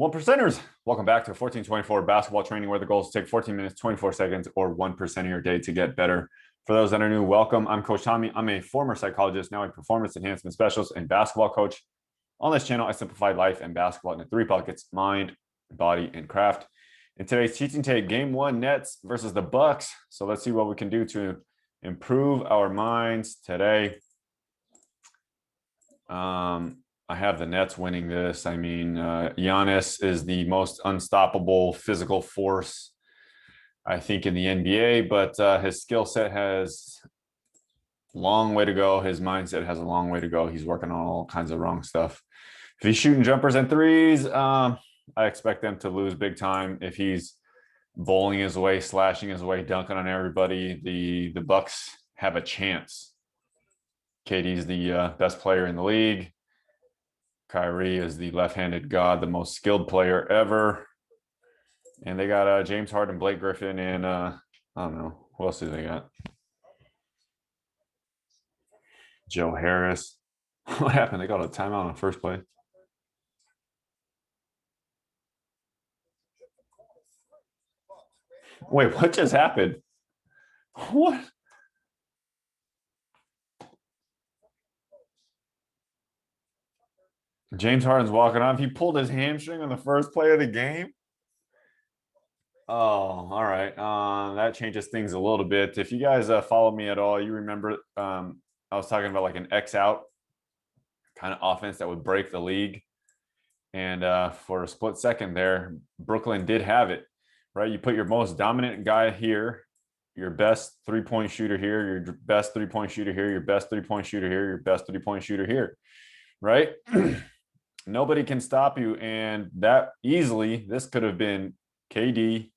One percenters, welcome back to 1424 basketball training, where the goal is to take 14 minutes, 24 seconds, or 1% of your day to get better. For those that are new, welcome. I'm Coach Tommy. I'm a former psychologist, now a performance enhancement specialist and basketball coach. On this channel, I simplify life and basketball into three buckets: mind, body, and craft. In today's teaching tape, Game 1 Nets versus the Bucks. So let's see what we can do to improve our minds today. I have the Nets winning this. I mean, Giannis is the most unstoppable physical force, I think, in the NBA, but his skill set has a long way to go. His mindset has a long way to go. He's working on all kinds of wrong stuff. If he's shooting jumpers and threes, I expect them to lose big time. If he's bowling his way, slashing his way, dunking on everybody, the Bucks have a chance. KD's the best player in the league. Kyrie is the left-handed god, the most skilled player ever. And they got James Harden, Blake Griffin, and I don't know. Who else do they got? Joe Harris. What happened? They got a timeout on first play. Wait, what just happened? What? James Harden's walking off. He pulled his hamstring on the first play of the game. Oh, all right. That changes things a little bit. If you guys follow me at all, you remember I was talking about like an X out kind of offense that would break the league. And for a split second there, Brooklyn did have it, right? You put your most dominant guy here, your best three-point shooter here, your best three-point shooter here, your best three-point shooter here, your best three-point shooter here, right? Nobody can stop you. And that easily, this could have been KD,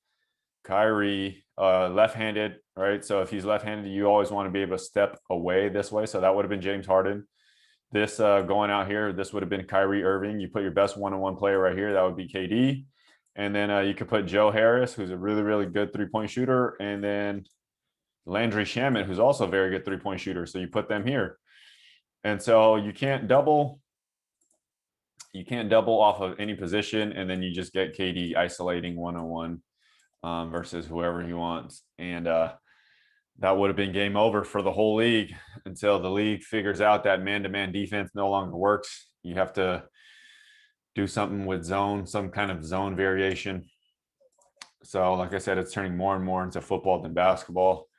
Kyrie, left-handed, right? So if he's left-handed, you always want to be able to step away this way. So that would have been James Harden. This going out here, this would have been Kyrie Irving. You put your best one-on-one player right here. That would be KD. And then you could put Joe Harris, who's a really, really good three-point shooter. And then Landry Shamet, who's also a very good three-point shooter. So you put them here. And so you can't double off of any position, and then you just get KD isolating one-on-one versus whoever he wants. And that would have been game over for the whole league until the league figures out that man-to-man defense no longer works. You have to do something with zone, some kind of zone variation. So like I said, it's turning more and more into football than basketball.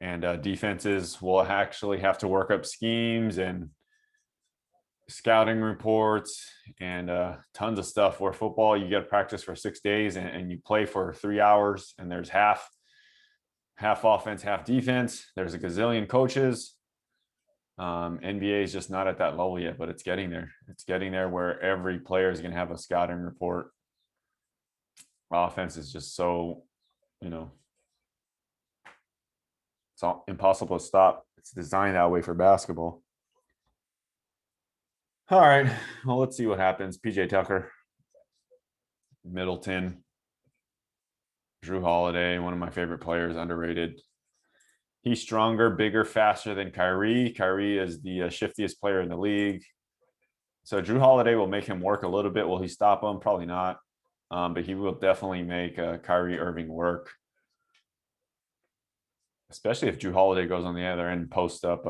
And defenses will actually have to work up schemes and scouting reports and tons of stuff, where football, you get to practice for 6 days and you play for 3 hours, and there's half offense, half defense. There's a gazillion coaches. NBA is just not at that level yet, but it's getting there. It's getting there where every player is going to have a scouting report. Offense is just so, it's all impossible to stop. It's designed that way for basketball. All right, well, let's see what happens. PJ Tucker, Middleton, Drew Holiday, one of my favorite players, underrated. He's stronger, bigger, faster than Kyrie. Kyrie is the shiftiest player in the league. So Drew Holiday will make him work a little bit. Will he stop him? Probably not. But he will definitely make Kyrie Irving work, especially if Drew Holiday goes on the other end and post up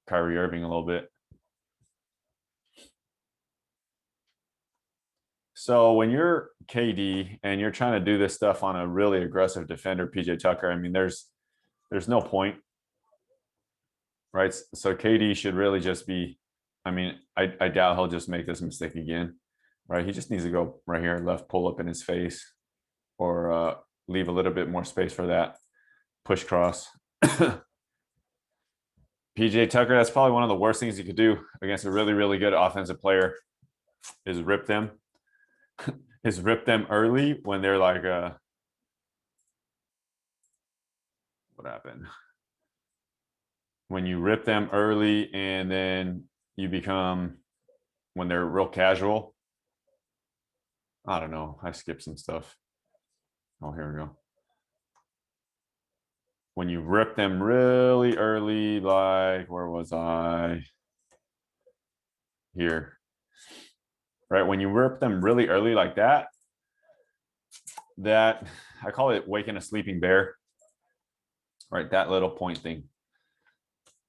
Kyrie Irving a little bit. So when you're KD and you're trying to do this stuff on a really aggressive defender, PJ Tucker, I mean, there's no point, right? So KD should really just be, I mean, I doubt he'll just make this mistake again, right? He just needs to go right here, left pull up in his face, or leave a little bit more space for that push cross. PJ Tucker, that's probably one of the worst things you could do against a really, really good offensive player, is rip them early when they're like, what happened? When you rip them early and then you become, when they're real casual. I don't know. I skipped some stuff. Oh, here we go. When you rip them really early, like, where was I? Here. right? When you rip them really early like that, that I call it waking a sleeping bear, right? That little point thing.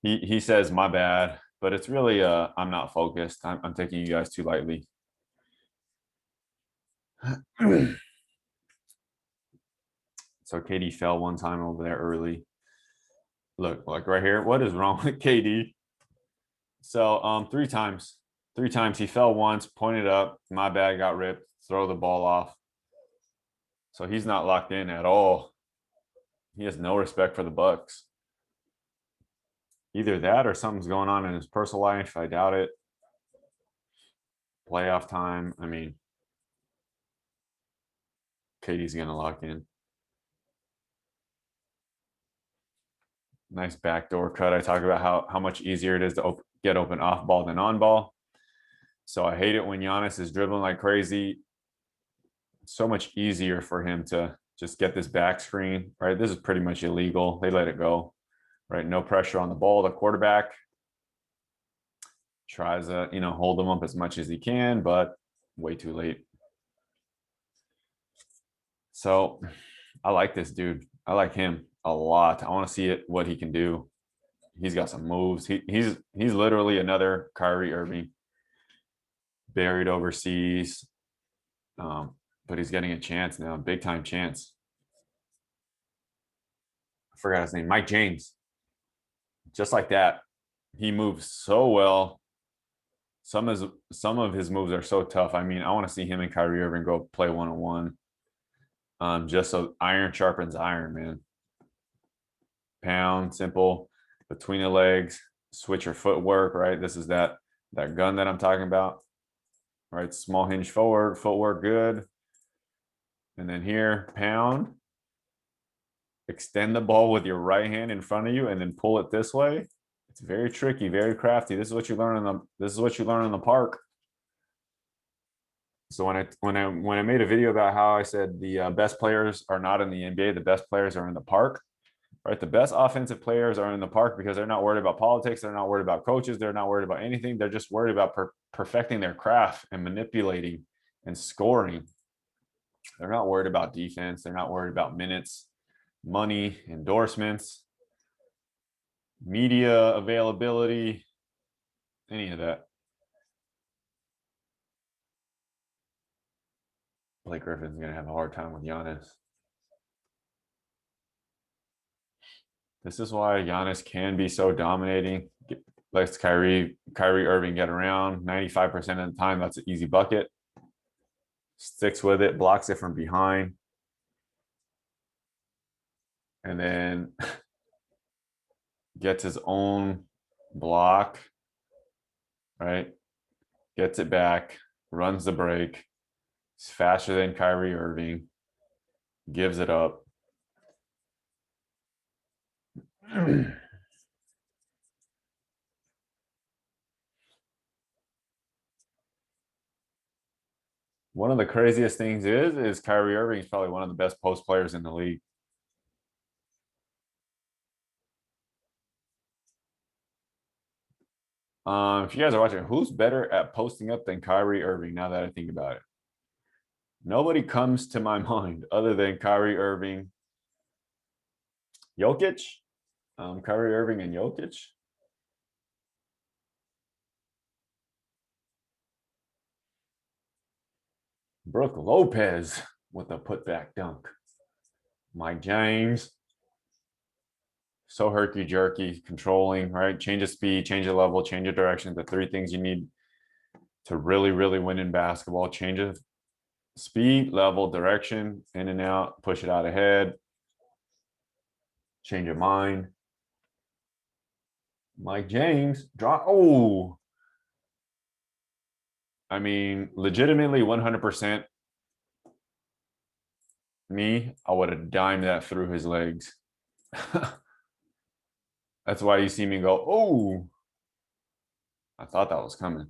He says my bad, but it's really I'm not focused. I'm taking you guys too lightly. So KD fell one time over there early. Look, like right here. What is wrong with KD? So 3 times. 3 times he fell once, pointed up, my bad, got ripped, throw the ball off. So he's not locked in at all. He has no respect for the Bucks. Either that or something's going on in his personal life. I doubt it. Playoff time. I mean, KD's gonna lock in. Nice backdoor cut. I talk about how much easier it is to get open off ball than on ball. So I hate it when Giannis is dribbling like crazy. It's so much easier for him to just get this back screen, right? This is pretty much illegal. They let it go, right? No pressure on the ball. The quarterback tries to, hold them up as much as he can, but way too late. So I like this dude. I like him a lot. I want to see what he can do. He's got some moves. He's literally another Kyrie Irving buried overseas. But he's getting a chance now, big time chance. I forgot his name, Mike James. Just like that, he moves so well. Some of his moves are so tough. I mean, I want to see him and Kyrie Irving go play 1-on-1. Just so iron sharpens iron, man. Pound, simple, between the legs, switch your footwork, right? This is that gun that I'm talking about, right? Small hinge forward, footwork good. And then here, pound, extend the ball with your right hand in front of you and then pull it this way. It's very tricky, very crafty. This is what you learn in the park. So when I made a video about how I said the best players are not in the NBA, the best players are in the park. Right, the best offensive players are in the park because they're not worried about politics. They're not worried about coaches. They're not worried about anything. They're just worried about perfecting their craft and manipulating and scoring. They're not worried about defense. They're not worried about minutes, money, endorsements, media availability, any of that. Blake Griffin's going to have a hard time with Giannis. This is why Giannis can be so dominating. Lets Kyrie Irving get around 95% of the time. That's an easy bucket. Sticks with it, blocks it from behind. And then gets his own block, right? Gets it back, runs the break. He's faster than Kyrie Irving. Gives it up. One of the craziest things is Kyrie Irving is probably one of the best post players in the league. If you guys are watching, who's better at posting up than Kyrie Irving? Now that I think about it, nobody comes to my mind other than Kyrie Irving, Jokic, Kyrie Irving and Jokic. Brooke Lopez with a putback dunk. Mike James. So herky jerky, controlling, right? Change of speed, change of level, change of direction. The 3 things you need to really, really win in basketball. Change of speed, level, direction, in and out, push it out ahead, change of mind. Mike James, drop. Oh, I mean, legitimately 100% me, I would have dimed that through his legs. That's why you see me go, oh, I thought that was coming.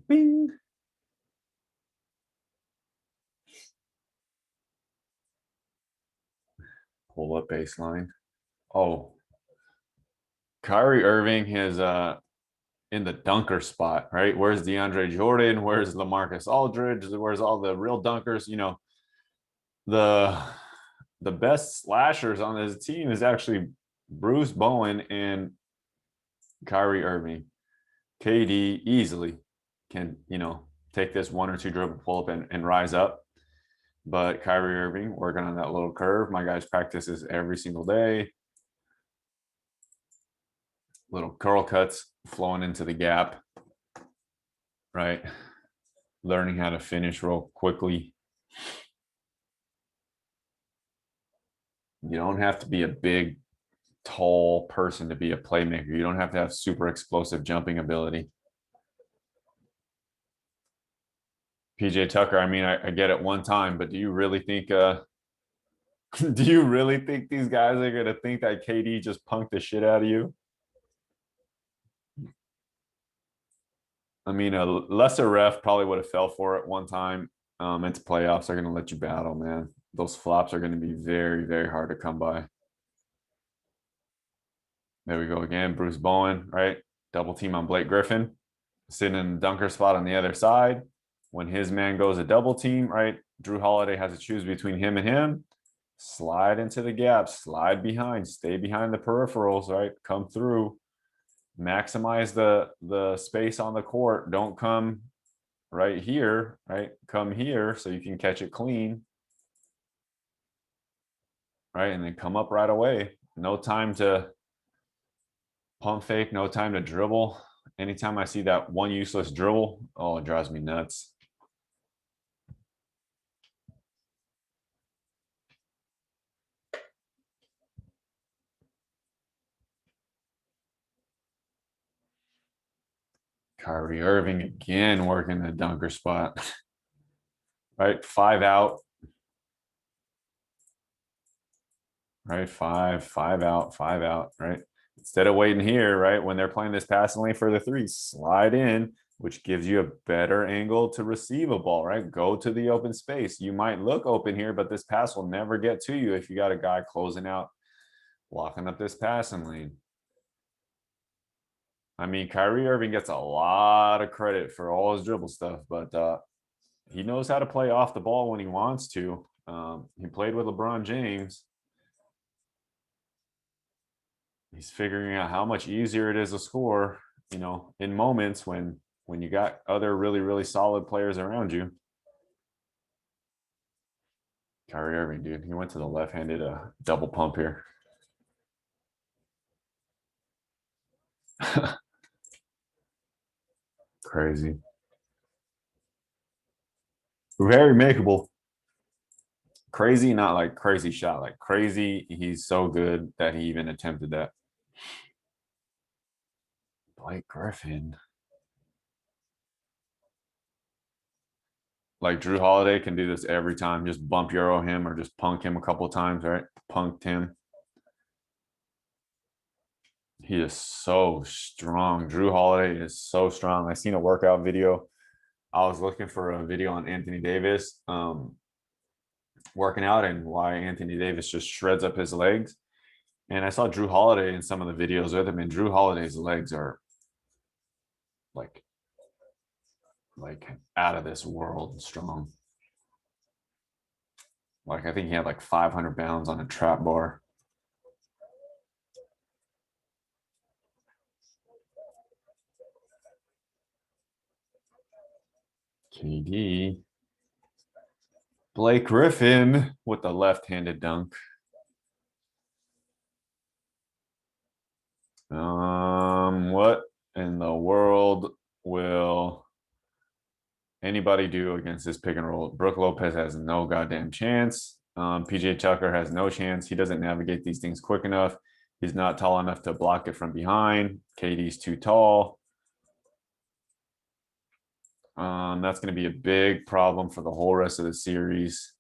Bing. Pull up baseline. Oh, Kyrie Irving is in the dunker spot, right? Where's DeAndre Jordan? Where's LaMarcus Aldridge? Where's all the real dunkers? You know, the the best slashers on his team is actually Bruce Bowen and Kyrie Irving. KD easily can, you know, take this one or two dribble pull up and rise up. But Kyrie Irving working on that little curve. My guys practices every single day. Little curl cuts flowing into the gap, right? Learning how to finish real quickly. You don't have to be a big, tall person to be a playmaker. You don't have to have super explosive jumping ability. PJ Tucker, I mean, I get it one time, but do you really think do you really think these guys are gonna think that KD just punked the shit out of you? I mean, a lesser ref probably would have fell for it one time. Into playoffs, they're gonna let you battle, man. Those flops are gonna be very, very hard to come by. There we go again. Bruce Bowen, right? Double team on Blake Griffin, sitting in the dunker spot on the other side. When his man goes a double team, right? Drew Holiday has to choose between him and him. Slide into the gap, slide behind, stay behind the peripherals, right? Come through, maximize the space on the court. Don't come right here, right? Come here so you can catch it clean, right? And then come up right away. No time to pump fake, no time to dribble. Anytime I see that one useless dribble, oh, it drives me nuts. Kyrie Irving again working the dunker spot. Right? 5 out. Right? Five out, 5 out, right? Instead of waiting here, right? When they're playing this passing lane for the three, slide in, which gives you a better angle to receive a ball, right? Go to the open space. You might look open here, but this pass will never get to you if you got a guy closing out, locking up this passing lane. I mean, Kyrie Irving gets a lot of credit for all his dribble stuff, but he knows how to play off the ball when he wants to. He played with LeBron James. He's figuring out how much easier it is to score, you know, in moments when you got other really solid players around you. Kyrie Irving, dude, he went to the left-handed double pump here. Crazy. Very makeable. Crazy, not like crazy shot, like crazy. He's so good that he even attempted that. Blake Griffin. Like Drew Holiday can do this every time. Just bump Euro him or just punk him a couple times, right? Punked him. He is so strong. Drew Holiday is so strong. I seen a workout video. I was looking for a video on Anthony Davis working out and why Anthony Davis just shreds up his legs. And I saw Drew Holiday in some of the videos with him, and Drew Holiday's legs are like out of this world strong. Like I think he had like 500 pounds on a trap bar. KD. Blake Griffin with the left-handed dunk. What in the world will anybody do against this pick and roll? Brook Lopez has no goddamn chance. PJ Tucker has no chance. He doesn't navigate these things quick enough. He's not tall enough to block it from behind. KD's too tall. That's going to be a big problem for the whole rest of the series.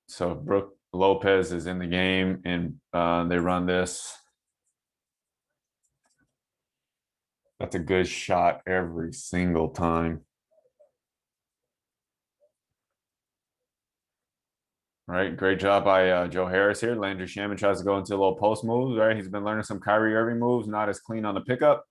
So if Brook Lopez is in the game and they run this, that's a good shot every single time. Right, great job by Joe Harris here. Landry Shaman tries to go into a little post moves. Right, he's been learning some Kyrie Irving moves, not as clean on the pickup.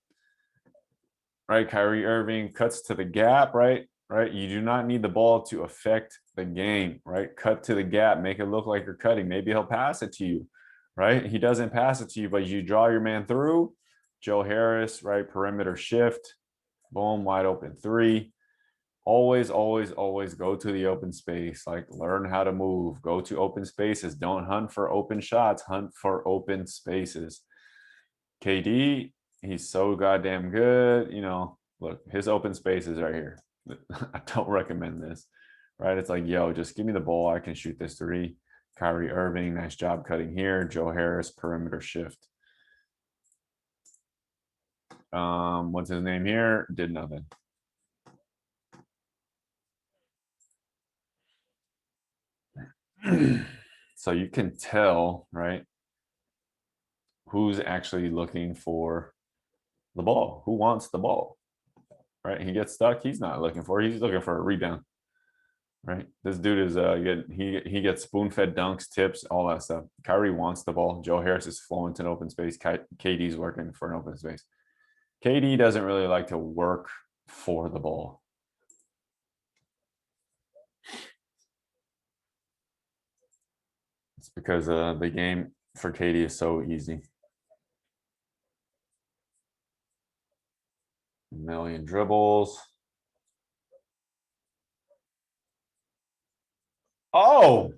Right, Kyrie Irving cuts to the gap. Right. You do not need the ball to affect the game. Right, cut to the gap, make it look like you're cutting. Maybe he'll pass it to you. Right, he doesn't pass it to you, but you draw your man through. Joe Harris, right, perimeter shift, boom, wide open three. Always, always, always go to the open space. Like, learn how to move. Go to open spaces. Don't hunt for open shots. Hunt for open spaces. KD, he's so goddamn good. Look, his open spaces right here. I don't recommend this. Right? It's like, yo, just give me the ball. I can shoot this three. Kyrie Irving, nice job cutting here. Joe Harris, perimeter shift. What's his name here? Did nothing. So you can tell, right, who's actually looking for the ball, who wants the ball, right? He gets stuck. He's not looking for it. He's looking for a rebound, right? This dude is he gets spoon fed dunks, tips, all that stuff. Kyrie wants the ball. Joe Harris is flowing to an open space. KD's working for an open space. KD doesn't really like to work for the ball. It's because the game for KD is so easy. A million dribbles. Oh,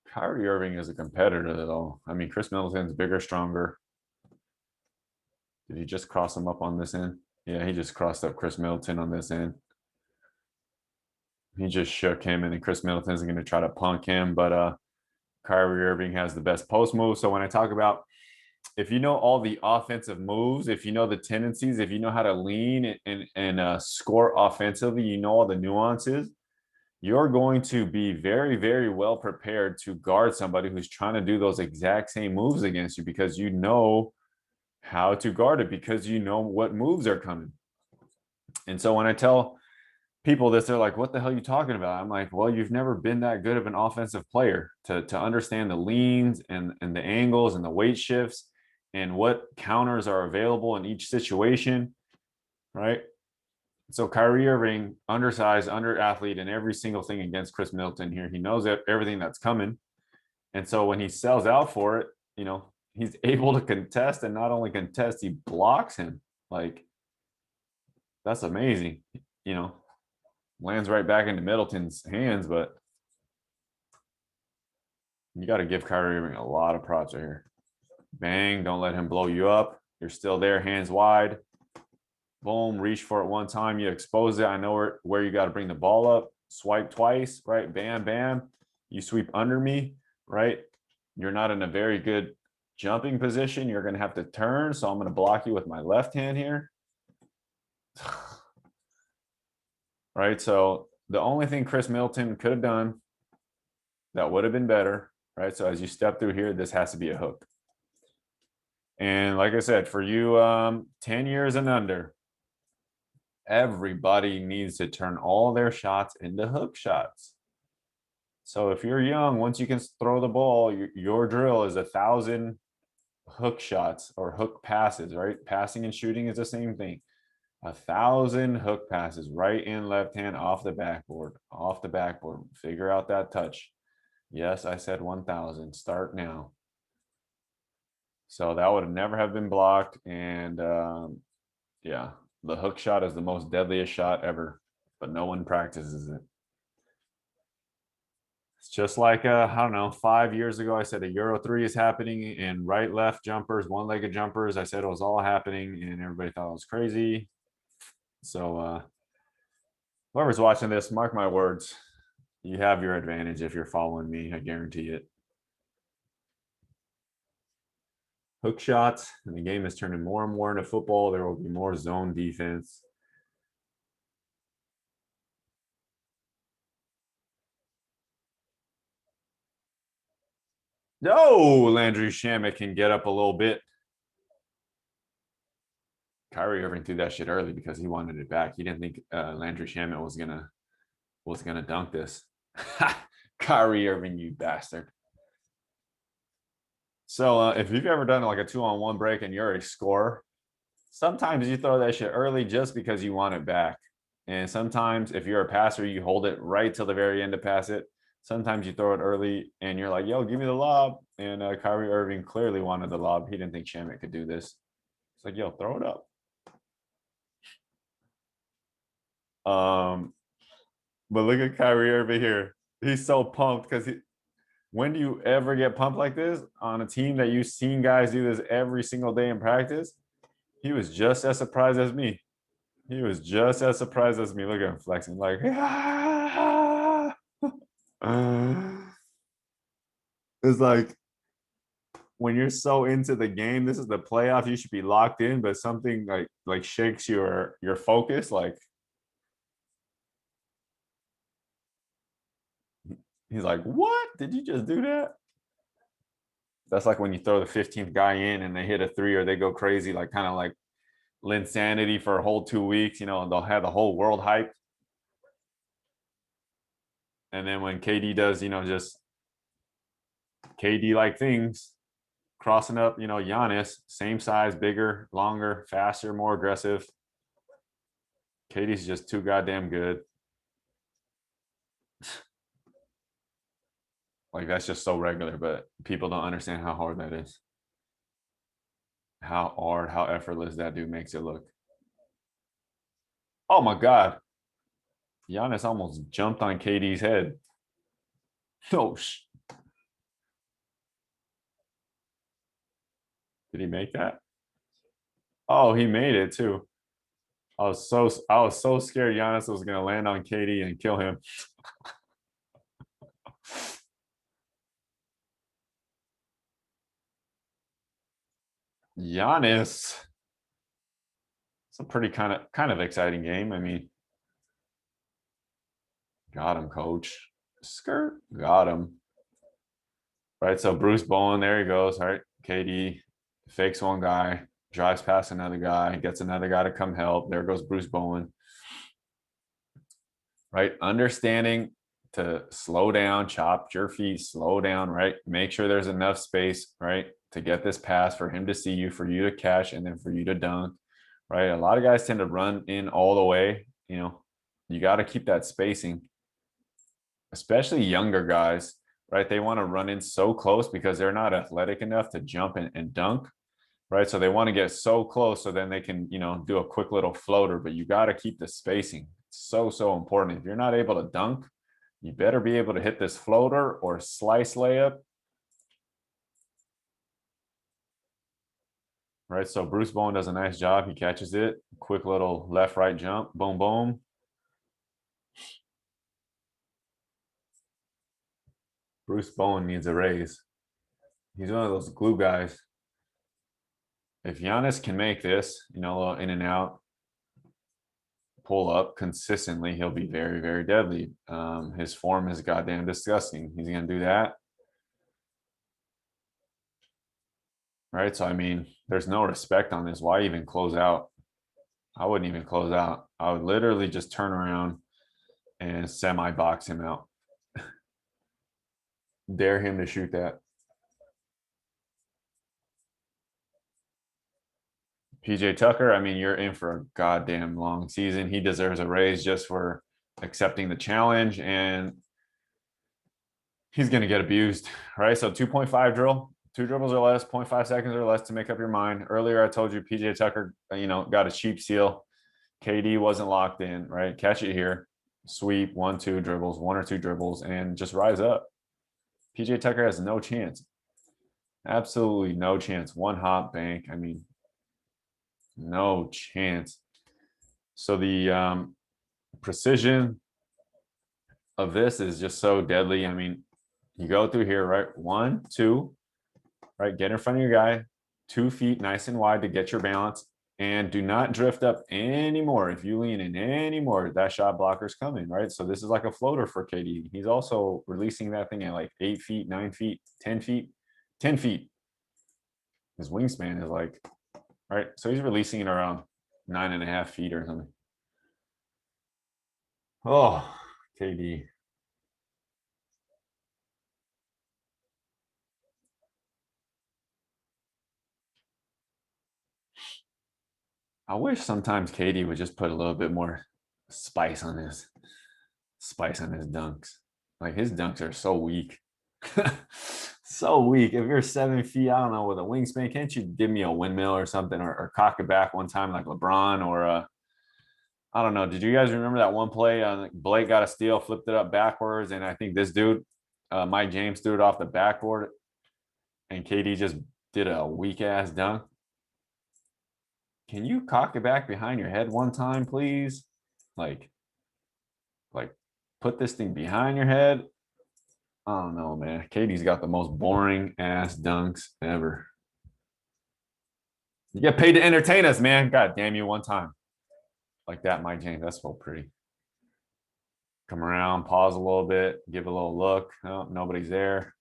Kyrie Irving is a competitor, though. I mean, Chris Middleton's bigger, stronger. Did he just cross him up on this end? Yeah, he just crossed up Chris Middleton on this end. He just shook him, and then Chris Middleton's going to try to punk him. But Kyrie Irving has the best post move. So when I talk about, if you know all the offensive moves, if you know the tendencies, if you know how to lean and score offensively, you know all the nuances, you're going to be very, very well prepared to guard somebody who's trying to do those exact same moves against you, because you know how to guard it, because you know what moves are coming. And so when I tell people this, they're like, what the hell are you talking about? I'm like, well, you've never been that good of an offensive player to understand the leans and the angles and the weight shifts and what counters are available in each situation, right? So Kyrie Irving, undersized, under athlete, and every single thing against Chris Middleton here. He knows everything that's coming. And so when he sells out for it, he's able to contest, and not only contest, he blocks him. Like, that's amazing. You know, lands right back into Middleton's hands, but you got to give Kyrie Irving a lot of props right here. Bang, don't let him blow you up. You're still there, hands wide. Boom, reach for it one time. You expose it. I know where you got to bring the ball up. Swipe twice, right? Bam, bam. You sweep under me, right? You're not in a very good jumping position. You're going to have to turn. So I'm going to block you with my left hand here. Right? So the only thing Chris Middleton could have done that would have been better, right? So as you step through here, this has to be a hook. And like I said, for you 10 years and under, everybody needs to turn all their shots into hook shots. So if you're young, once you can throw the ball, your drill is 1,000 hook shots or hook passes, right? Passing and shooting is the same thing. 1,000 hook passes, right and left hand, off the backboard. Figure out that touch. Yes, I said 1,000. Start now. So that would never have been blocked. And yeah, the hook shot is the most deadliest shot ever, but no one practices it. It's just like, I don't know, 5 years ago, I said a Euro 3 is happening, and right, left jumpers, one-legged jumpers. I said it was all happening, and everybody thought it was crazy. So whoever's watching this, mark my words, you have your advantage if you're following me. I guarantee it. Hook shots, and the game is turning more and more into football. There will be more zone defense. No, Landry Shamet can get up a little bit. Kyrie Irving threw that shit early because he wanted it back. He didn't think Landry Shamet was gonna dunk this. Kyrie Irving, you bastard. So if you've ever done like a 2-on-1 break and you're a scorer, sometimes you throw that shit early just because you want it back. And sometimes if you're a passer, you hold it right till the very end to pass it. Sometimes you throw it early and you're like, yo, give me the lob. And Kyrie Irving clearly wanted the lob. He didn't think Shamet could do this. It's like, yo, throw it up. But look at Kyrie Irving here. He's so pumped because when do you ever get pumped like this on a team that you've seen guys do this every single day in practice? He was just as surprised as me. He was just as surprised as me. Look at him flexing like, ah! It's like when you're so into the game, this is the playoff. You should be locked in, but something like shakes your focus. Like he's like, "What? Did you just do that?" That's like when you throw the 15th guy in and they hit a three or they go crazy, like kind of like Linsanity for a whole 2 weeks. You know, they'll have the whole world hyped. And then when KD does, just KD like things, crossing up, Giannis, same size, bigger, longer, faster, more aggressive. KD's just too goddamn good. Like that's just so regular, but people don't understand how hard that is. How hard, how effortless that dude makes it look. Oh my God. Giannis almost jumped on KD's head. No, did he make that? Oh, he made it too. I was so scared Giannis was gonna land on KD and kill him. Giannis. It's a pretty kind of exciting game. I mean, got him, coach. Skirt, got him. Right. So Bruce Bowen, there he goes. All right. KD fakes one guy, drives past another guy, gets another guy to come help. There goes Bruce Bowen. Right. Understanding to slow down, chop your feet, slow down, right? Make sure there's enough space, right? To get this pass for him to see you, for you to catch, and then for you to dunk. Right. A lot of guys tend to run in all the way. You got to keep that spacing, especially younger guys, right? They want to run in so close because they're not athletic enough to jump and dunk, right? So they want to get so close so then they can, do a quick little floater, but you got to keep the spacing. It's so important. If you're not able to dunk, you better be able to hit this floater or slice layup. Right. So Bruce Bowen does a nice job. He catches it. Quick little left, right jump. Boom, boom. Bruce Bowen needs a raise. He's one of those glue guys. If Giannis can make this, in and out, pull up consistently, he'll be very, very deadly. His form is goddamn disgusting. He's going to do that. Right. So, I mean, there's no respect on this. Why even close out? I wouldn't even close out. I would literally just turn around and semi box him out. Dare him to shoot that. PJ Tucker, I mean, you're in for a goddamn long season. He deserves a raise just for accepting the challenge, and he's going to get abused, right? So 2.5 drill, 2 dribbles or less, 0.5 seconds or less to make up your mind. Earlier, I told you PJ Tucker, got a cheap seal. KD wasn't locked in, right? Catch it here, sweep, 1-2 dribbles, 1 or 2 dribbles, and just rise up. PJ Tucker has no chance. Absolutely no chance. One hop bank. I mean, no chance. So the precision of this is just so deadly. I mean, you go through here, right? 1, 2, right? Get in front of your guy, 2 feet nice and wide to get your balance, and do not drift up anymore. If you lean in anymore, that shot blocker's coming, right? So this is like a floater for KD. He's also releasing that thing at like 8 feet, 9 feet, 10 feet, 10 feet. His wingspan is like, right? So he's releasing it around 9.5 feet or something. Oh, KD. I wish sometimes Katie would just put a little bit more spice on his dunks. Like his dunks are so weak. So weak. If you're 7 feet, I don't know, with a wingspan, can't you give me a windmill or something, or cock it back one time like LeBron, or I don't know. Did you guys remember that one play? Blake got a steal, flipped it up backwards, and I think this dude, Mike James, threw it off the backboard, and KD just did a weak ass dunk. Can you cock it back behind your head one time, please? Like, like, put this thing behind your head. I don't know, man. Katie's got the most boring ass dunks ever. You get paid to entertain us, man. God damn you, one time. Like that, Mike James. That's so pretty. Come around, pause a little bit, give a little look. Oh, nobody's there.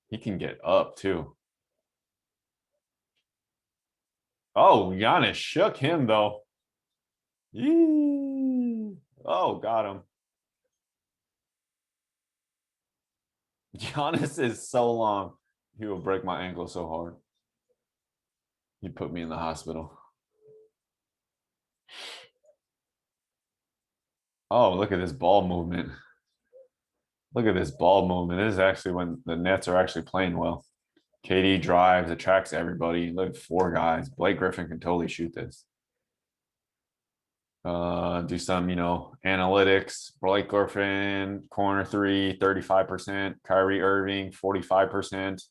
He can get up too. Oh, Giannis shook him though. Yee. Oh, got him. Giannis is so long. He will break my ankle so hard. He put me in the hospital. Oh, look at this ball movement. Look at this ball movement. This is actually when the Nets are actually playing well. KD drives, attracts everybody. Look, 4 guys. Blake Griffin can totally shoot this. Do some, analytics. Blake Griffin, corner 3, 35%. Kyrie Irving, 45%.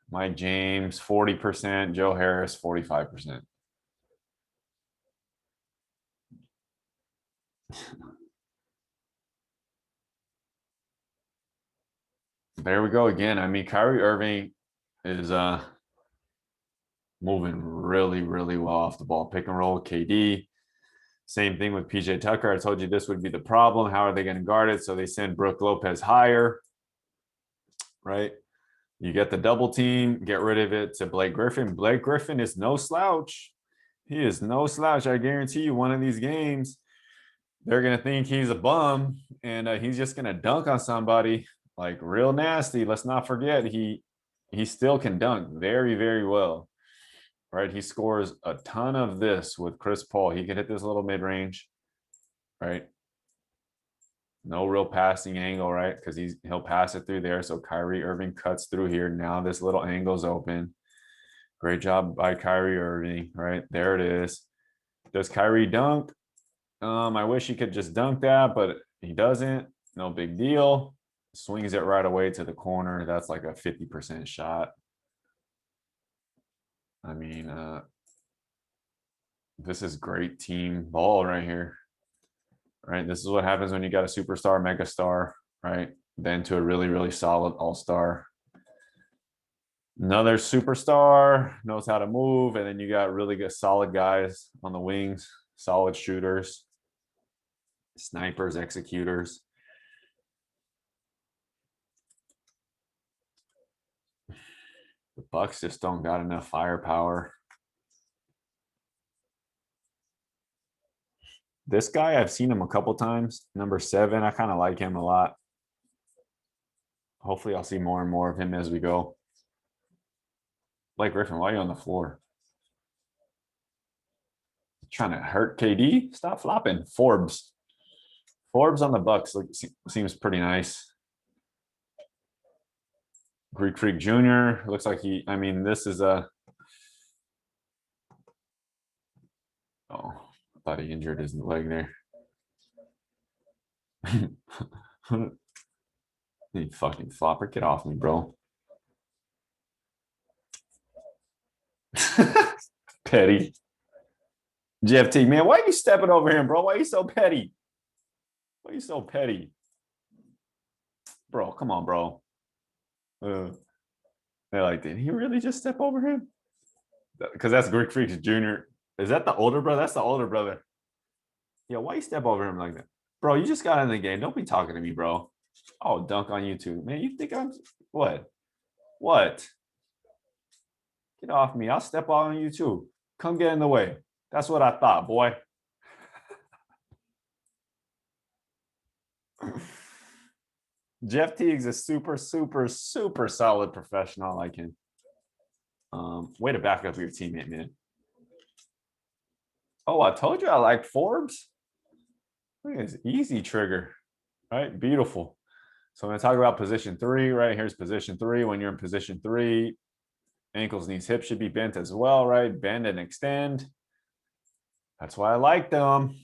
Mike James, 40%. Joe Harris, 45%. There we go again. I mean, Kyrie Irving is moving really, really well off the ball. Pick and roll, KD. Same thing with PJ Tucker. I told you this would be the problem. How are they going to guard it? So they send Brooke Lopez higher, right? You get the double team, get rid of it to Blake Griffin. Blake Griffin is no slouch. He is no slouch. I guarantee you, one of these games, they're going to think he's a bum and he's just going to dunk on somebody like real nasty. Let's not forget, he still can dunk very, very well. Right? He scores a ton of this with Chris Paul. He can hit this little mid-range, right? No real passing angle, right? Because he'll pass it through there. So Kyrie Irving cuts through here. Now this little angle's open. Great job by Kyrie Irving, right? There it is. Does Kyrie dunk? I wish he could just dunk that, but he doesn't. No big deal. Swings it right away to the corner. That's like a 50% shot. I mean, this is great team ball right here. Right? This is what happens when you got a superstar, megastar, right? Then to a really, really solid all-star. Another superstar knows how to move, and then you got really good, solid guys on the wings, solid shooters, snipers, executors. The Bucks just don't got enough firepower. This guy, I've seen him a couple times. Number 7, I kind of like him a lot. Hopefully, I'll see more and more of him as we go. Blake Griffin, why are you on the floor? Trying to hurt KD? Stop flopping. Forbes on the Bucks seems pretty nice. Greek Freak Jr. looks like I mean, this is a. Oh, I thought he injured his leg there. You fucking flopper, get off me, bro. Petty. GFT, man, why are you stepping over him, bro? Why are you so petty? Why are you so petty? Bro, come on, bro. They're like, did he really just step over him? Because that's Greek Freaks Jr. Is that the older brother? That's the older brother. Yeah, why you step over him like that? Bro, you just got in the game. Don't be talking to me, bro. Oh, dunk on you too. Man, you think I'm what? What? Get off me. I'll step on you too. Come get in the way. That's what I thought, boy. Jeff Teague's a super, super, super solid professional. I like him. Way to back up your teammate, man. Oh, I told you I like Forbes. Look at this easy trigger, right? Beautiful. So I'm going to talk about position 3, right? Here's position 3. When you're in position 3, ankles, knees, hips should be bent as well, right? Bend and extend. That's why I like them.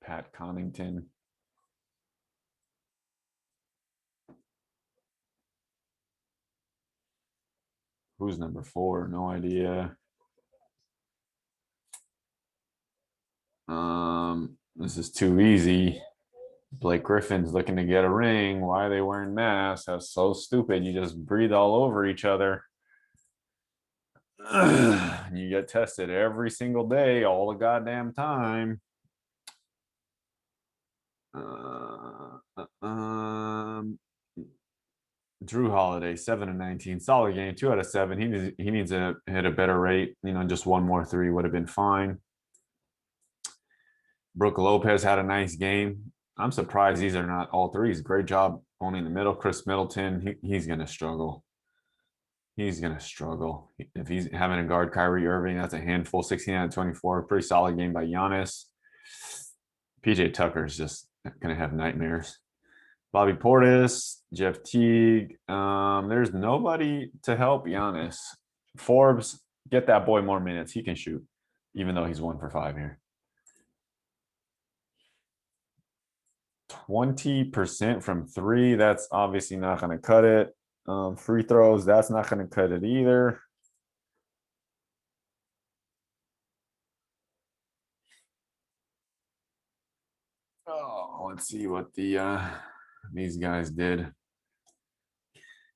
Pat Connington. Who's number 4? No idea. This is too easy. Blake Griffin's looking to get a ring. Why are they wearing masks? That's so stupid. You just breathe all over each other. You get tested every single day, all the goddamn time. Drew Holiday, 7-19, solid game, 2 out of 7. He needs to hit a better rate. You know, just one more 3 would have been fine. Brooke Lopez had a nice game. I'm surprised these are not all threes. Great job owning the middle. Chris Middleton, he's going to struggle. He's going to struggle. If he's having a guard Kyrie Irving, that's a handful. 16 out of 24. Pretty solid game by Giannis. PJ Tucker is just going to have nightmares. Bobby Portis, Jeff Teague. There's nobody to help Giannis. Forbes, get that boy more minutes. He can shoot, even though he's 1 for 5 here. 20% from 3. That's obviously not going to cut it. Free throws, that's not going to cut it either. Oh, let's see what these guys did.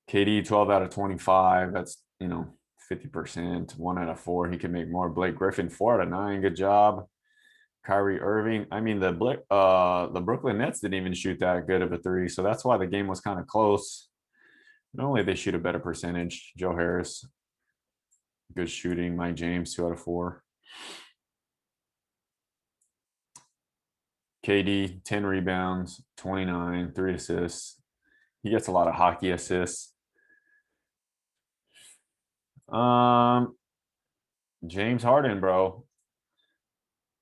KD 12 out of 25. That's 50%. 1 out of 4. He can make more. Blake Griffin 4 out of 9. Good job. Kyrie Irving. I mean, the Brooklyn Nets didn't even shoot that good of a 3, so that's why the game was kind of close. Normally they shoot a better percentage. Joe Harris, good shooting. Mike James, 2 out of 4. KD, 10 rebounds, 29, 3 assists. He gets a lot of hockey assists. James Harden, bro.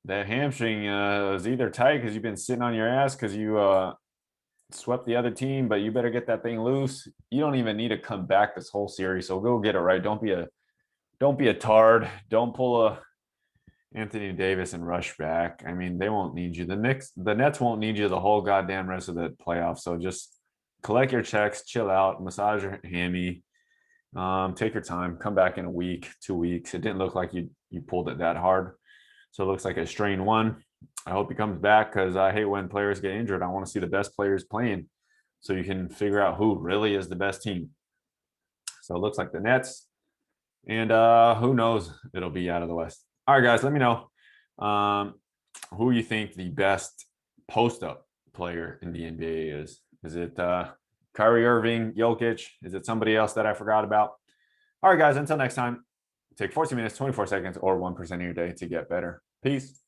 That hamstring is either tight because you've been sitting on your ass because you swept the other team, but you better get that thing loose. You don't even need to come back this whole series, so go get it right. Don't be a tard. Don't pull a Anthony Davis and rush back. I mean, they won't need you. The Nets won't need you the whole goddamn rest of the playoffs. So just collect your checks, chill out, massage your hammy, take your time, come back in a week, 2 weeks. It didn't look like you pulled it that hard. So it looks like a strain 1. I hope he comes back because I hate when players get injured. I want to see the best players playing so you can figure out who really is the best team. So it looks like the Nets. And who knows? It'll be out of the West. All right, guys, let me know who you think the best post-up player in the NBA is. Is it Kyrie Irving, Jokic? Is it somebody else that I forgot about? All right, guys, until next time, take 14 minutes, 24 seconds, or 1% of your day to get better. Peace.